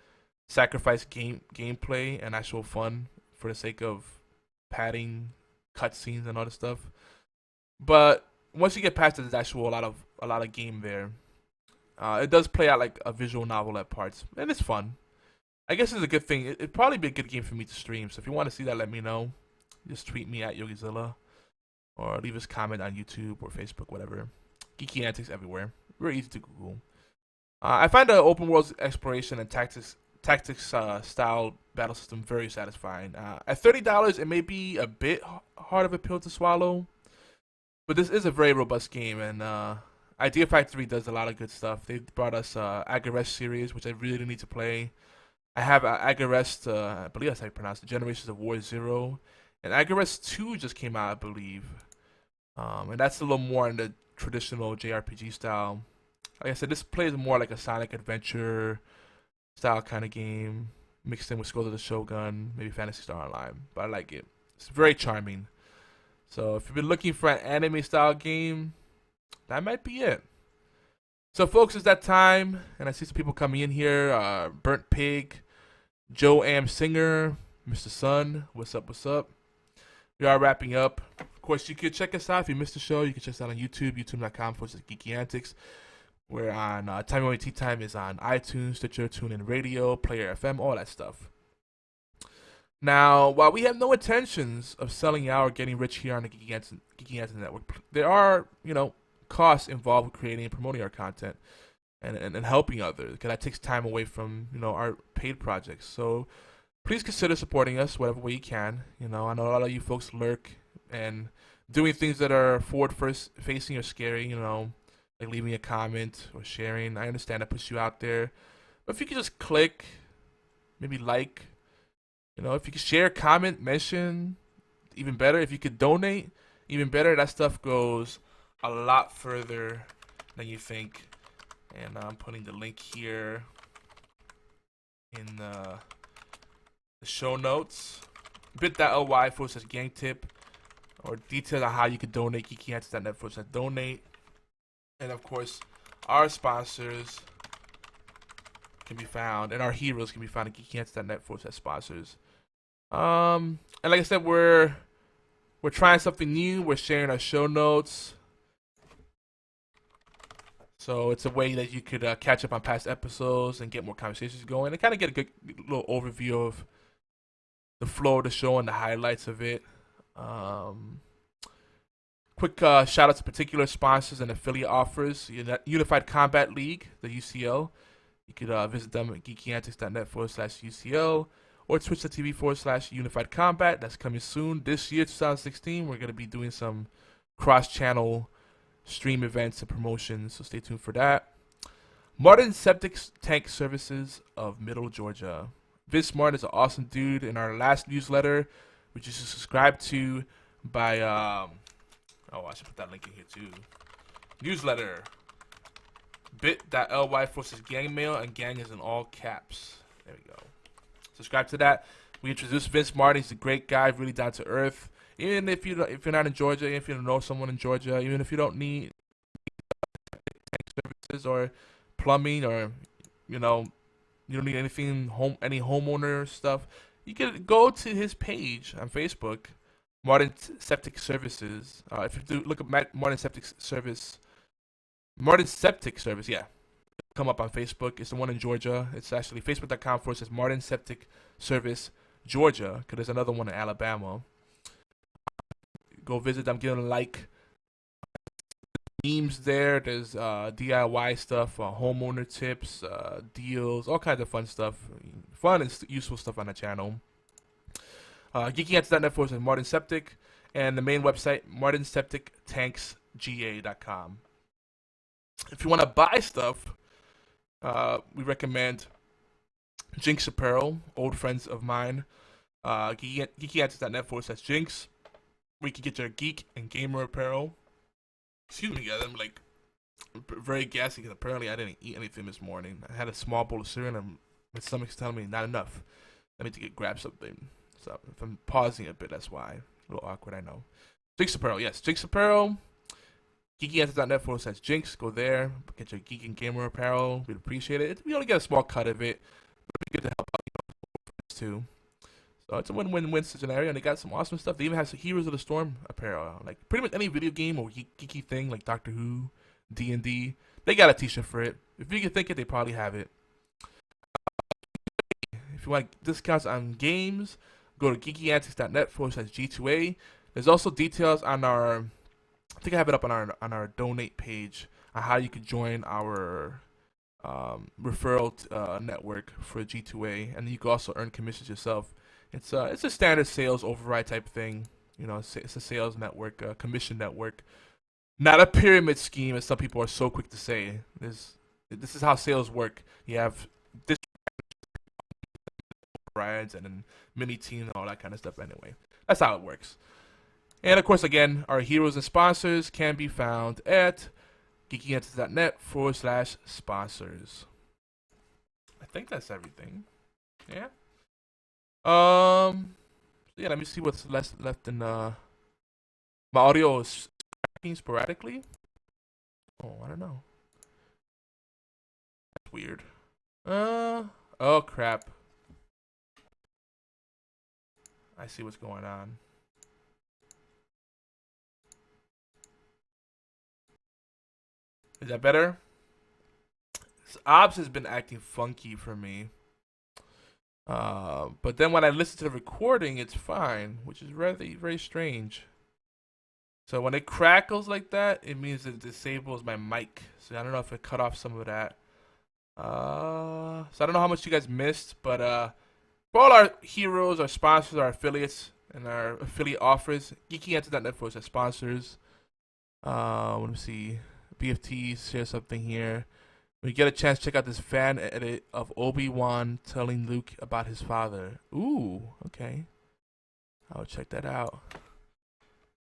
sacrifice gameplay and actual fun for the sake of padding cutscenes and all this stuff. But once you get past it, there's actual a lot of game there. It does play out like a visual novel at parts, and it's fun. I guess it's a good thing. It'd probably be a good game for me to stream. So if you want to see that, let me know. Just tweet me at Yogizilla, or leave us a comment on YouTube or Facebook, whatever. Geeky Antics everywhere. Very easy to Google. I find the open world exploration and tactics style battle system very satisfying. At $30, it may be a bit hard of a pill to swallow, but this is a very robust game, and Idea Factory does a lot of good stuff. They brought us Agarest series, which I really need to play. I have Agarest, I believe that's how you pronounce it, Generations of War Zero, and Agarest 2 just came out, I believe. And that's a little more in the traditional JRPG style. Like I said, this plays more like a Sonic Adventure style kind of game, mixed in with Skulls of the Shogun, maybe Phantasy Star Online. But I like it. It's very charming. So if you've been looking for an anime style game, that might be it. So folks, it's that time, and I see some people coming in here. Burnt Pig, Joe Am Singer, Mr. Sun, what's up, what's up? We are wrapping up. Of course, you could check us out if you missed the show. You can check us out on YouTube, youtube.com/Geeky Antics. We're on Time Away Tea Time is on iTunes, Stitcher, TuneIn Radio, Player FM, all that stuff. Now, while we have no intentions of selling out or getting rich here on the Geeky Antics Network, there are, costs involved with creating and promoting our content and helping others, because that takes time away from our paid projects. So please consider supporting us whatever way you can. I know a lot of you folks lurk and doing things that are forward first facing or scary, like leaving a comment or sharing. I understand that puts you out there, but if you could just click, maybe like, if you could share, comment, mention, even better. If you could donate, even better. That stuff goes a lot further than you think. And I'm putting the link here in the show notes. bit.ly/gang tip, or details on how you could donate. geekyantics.net/donate. And of course, our sponsors can be found, and our heroes can be found at geekyantics.net/sponsors. And like I said, we're trying something new. We're sharing our show notes. So it's a way that you could catch up on past episodes and get more conversations going, and kind of get a good little overview of the flow of the show and the highlights of it. Quick shout out to particular sponsors and affiliate offers. Unified Combat League, the UCL. You could visit them at geekyantics.net/UCL or twitch.tv/Unified Combat. That's coming soon. This year, 2016, we're going to be doing some cross-channel stream events and promotions, so stay tuned for that. Martin Septic Tank Services of Middle Georgia. Vince Martin is an awesome dude. In our last newsletter, which you should subscribe to by I should put that link in here too. Newsletter bit.ly/gangmail, and gang is in all caps. There we go. Subscribe to that. We introduced Vince Martin. He's a great guy, really down to earth. Even if you're not in Georgia, if you don't know someone in Georgia, even if you don't need tank services or plumbing, or you don't need anything any homeowner stuff, you can go to his page on Facebook, Martin Septic Services. If you do look at Martin Septic Service, yeah, come up on Facebook. It's the one in Georgia. It's actually facebook.com/Martin Septic Service Georgia, because there's another one in Alabama. Go visit them, give them a like. memes there. There's DIY stuff, homeowner tips, deals, all kinds of fun stuff, fun and useful stuff on the channel. GeekyAnswers.net for Martin Septic, and the main website martinseptictanksga.com. If you want to buy stuff, we recommend Jinx Apparel, old friends of mine. GeekyAnswers.net/Jinx, where you can get your geek and gamer apparel. Excuse me, guys. I'm like very gassy because apparently I didn't eat anything this morning. I had a small bowl of cereal and my stomach's telling me not enough. I need to grab something. So if I'm pausing a bit, that's why. A little awkward, I know. Jinx Apparel, yes. Jinx Apparel. GeekyAnswers.net/Jinx. Go there. Get your geek and gamer apparel. We'd appreciate it. We only get a small cut of it. But it'd be good to help out too. So it's a win-win-win scenario, and they got some awesome stuff. They even have some Heroes of the Storm apparel. Like pretty much any video game or geeky thing, like Doctor Who, D&D, they got a t-shirt for it. If you can think it, they probably have it. If you want discounts on games, go to geekyantics.net/G2A. There's also details on our, I think I have it up on our donate page on how you could join our referral network for G2A, and you can also earn commissions yourself. It's a standard sales override type thing. You know, it's a sales network, commission network, not a pyramid scheme, as some people are so quick to say. This is how sales work. You have this rides and then mini team and all that kind of stuff. Anyway, that's how it works. And of course, again, our heroes and sponsors can be found at geekyantics.net/sponsors. I think that's everything. Yeah. Yeah, let me see what's left in my audio is tracking sporadically. Oh, I don't know. That's weird. Oh crap. I see what's going on. Is that better? Ops has been acting funky for me. But then when I listen to the recording, it's fine, which is really very strange. So when it crackles like that, it means it disables my mic. So I don't know if it cut off some of that. So I don't know how much you guys missed, but for all our heroes, our sponsors, our affiliates, and our affiliate offers, geekyantics.net for our sponsors. Let me see. BFT share something here. When you get a chance, check out this fan edit of Obi-Wan telling Luke about his father. Ooh, okay. I'll check that out.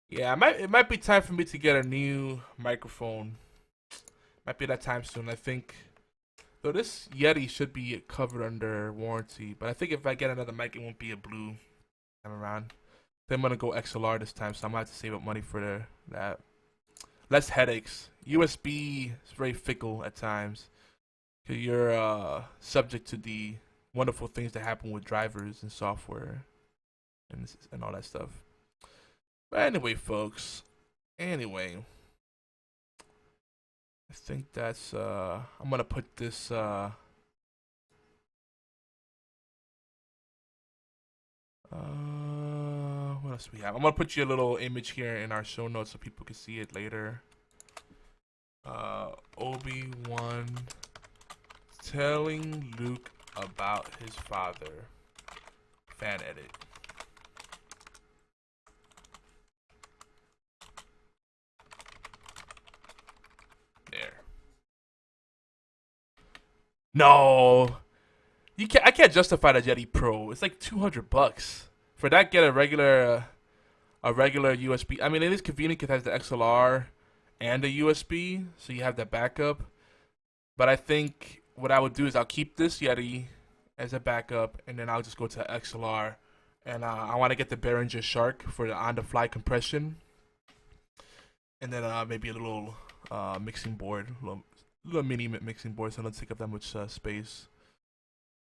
Yeah, it might be time for me to get a new microphone. Might be that time soon. I think, though this Yeti should be covered under warranty, but I think if I get another mic, it won't be a blue time around. Then I'm gonna go XLR this time, so I'm gonna have to save up money for that. Less headaches. USB is very fickle at times. You're subject to the wonderful things that happen with drivers and software and all that stuff. But anyway, folks. Anyway, I think that's I'm gonna put this what else we have? I'm gonna put you a little image here in our show notes so people can see it later. Obi-Wan telling Luke about his father. Fan edit. There. No. I can't justify the Yeti Pro. It's like $200. For that, get a regular USB. I mean, it is convenient because it has the XLR and the USB, so you have that backup. But I think what I would do is I'll keep this Yeti as a backup, and then I'll just go to XLR. And I want to get the Behringer Shark for the on-the-fly compression, and then maybe a little mixing board, little mini mixing board, so it doesn't take up that much space.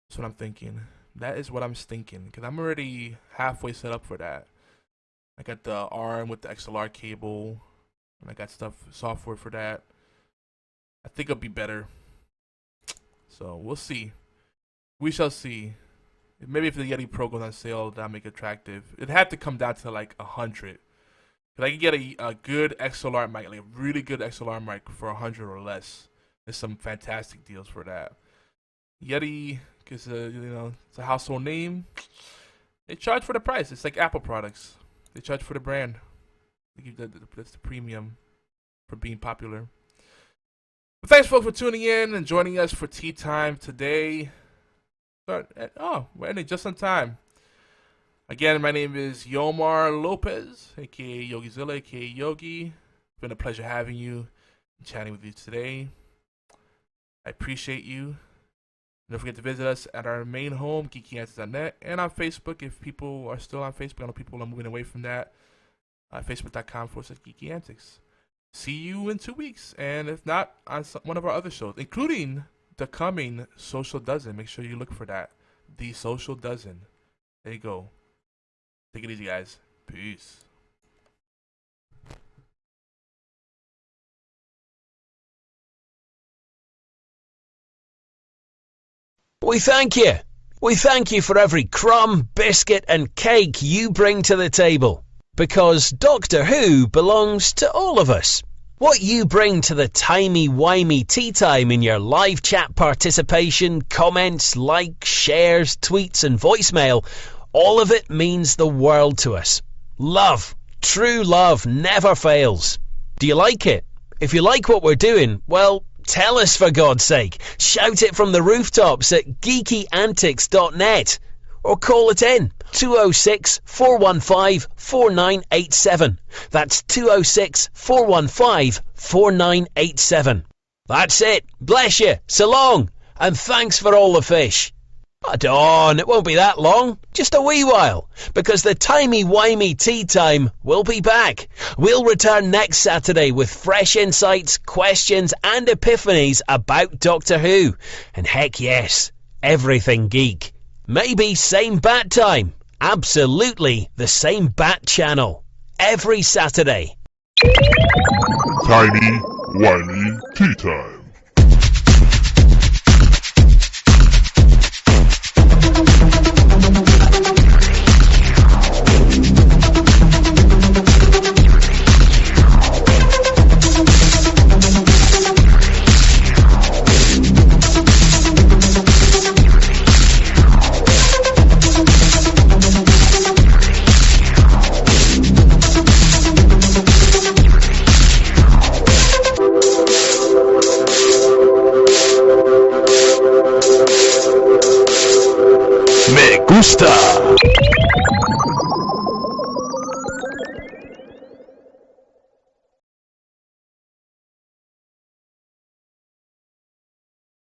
That's what I'm thinking. That is what I'm thinking, because I'm already halfway set up for that. I got the arm with the XLR cable, and I got software for that. I think it'll be better. So we'll see. We shall see. Maybe if the Yeti Pro goes on sale, that'll make it attractive. It had to come down to like 100. But I can get a good XLR mic, like a really good XLR mic for 100 or less. There's some fantastic deals for that. Yeti, because it's a household name. They charge for the price. It's like Apple products. They charge for the brand. That's the premium for being popular. But thanks, folks, for tuning in and joining us for Tea Time today. We're ending just on time. Again, my name is Yomar Lopez, aka Yogizilla, aka Yogi. It's been a pleasure having you and chatting with you today. I appreciate you. Don't forget to visit us at our main home, geekyantics.net, and on Facebook if people are still on Facebook. I know people are moving away from that. Facebook.com/geekyantics. See you in 2 weeks, and if not, on one of our other shows, including the coming Social Dozen. Make sure you look for that. The Social Dozen. There you go. Take it easy, guys. Peace. We thank you. We thank you for every crumb, biscuit and cake you bring to the table. Because Doctor Who belongs to all of us. What you bring to the timey-wimey tea time in your live chat participation, comments, likes, shares, tweets and voicemail, all of it means the world to us. Love, true love, never fails. Do you like it? If you like what we're doing, well, tell us for God's sake. Shout it from the rooftops at geekyantics.net or call it in 206 415 4987. That's 206 415 4987. That's it. Bless you. So long. And thanks for all the fish. Dawn, it won't be that long, just a wee while, because the timey-wimey tea time will be back. We'll return next Saturday with fresh insights, questions and epiphanies about Doctor Who. And heck yes, everything geek. Maybe same bat time, absolutely the same bat channel, every Saturday. Timey-wimey tea time. Me gusta.